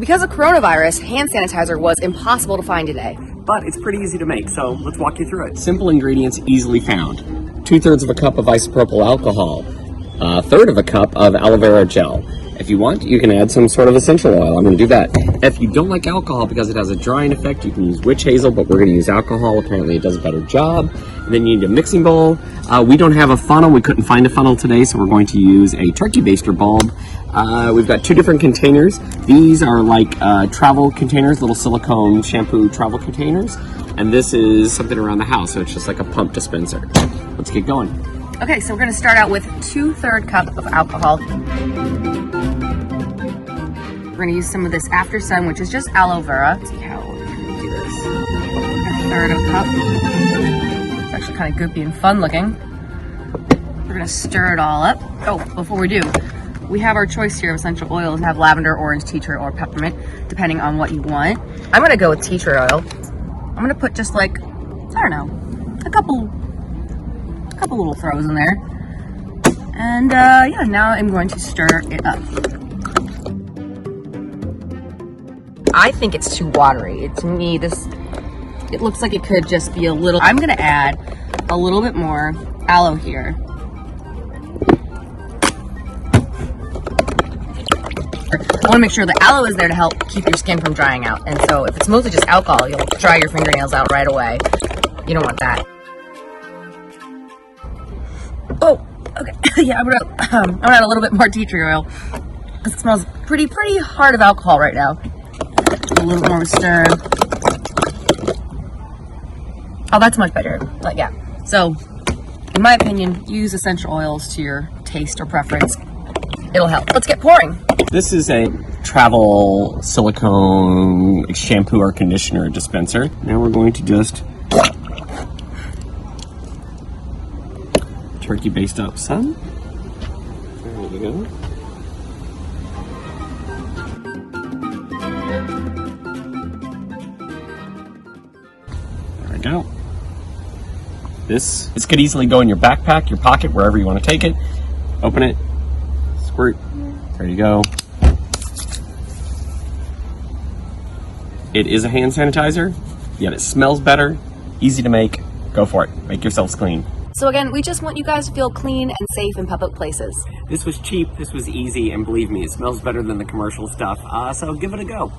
Because of coronavirus, hand sanitizer was impossible to find today. But it's pretty easy to make, so let's walk you through it. Simple ingredients, easily found. 2/3 of a cup of isopropyl alcohol, 1/3 of a cup of aloe vera gel. If you want, you can add some sort of essential oil. I'm going to do that. If you don't like alcohol because it has a drying effect, you can use witch hazel, but we're going to use alcohol. Apparently it does a better job. And then you need a mixing bowl. We don't have a funnel. We couldn't find a funnel today, so we're going to use a turkey baster bulb. We've got 2 different containers. These are like travel containers, little silicone shampoo travel containers. And this is something around the house, so it's just like a pump dispenser. Let's get going. Okay, so we're gonna start out with 2/3 cup of alcohol. We're gonna use some of this After Sun, which is just aloe vera. Let's see how we're gonna do this. 1/3 of a cup. It's actually kind of goopy and fun looking. We're gonna stir it all up. Oh, before we do, we have our choice here of essential oils. We have lavender, orange, tea tree, or peppermint, depending on what you want. I'm gonna go with tea tree oil. I'm gonna put just like, I don't know, a couple little throws in there. And yeah, now I'm going to stir it up. I think it's too watery. To me, it looks like it could just be a little. I'm gonna add a little bit more aloe here. I wanna make sure the aloe is there to help keep your skin from drying out. And so if it's mostly just alcohol, you'll dry your fingernails out right away. You don't want that. Oh, okay. Yeah, I'm gonna add a little bit more tea tree oil. It smells pretty hard of alcohol right now. A little more stir. Oh, that's much better. But yeah. So, in my opinion, use essential oils to your taste or preference. It'll help. Let's get pouring. This is a travel silicone shampoo or conditioner dispenser. Now we're going to just turkey baste up some. There we go. There we go. This could easily go in your backpack, your pocket, wherever you want to take it. Open it, squirt. There you go. It is a hand sanitizer, yet it smells better, easy to make. Go for it. Make yourselves clean. So again, we just want you guys to feel clean and safe in public places. This was cheap, this was easy, and believe me, it smells better than the commercial stuff, so give it a go.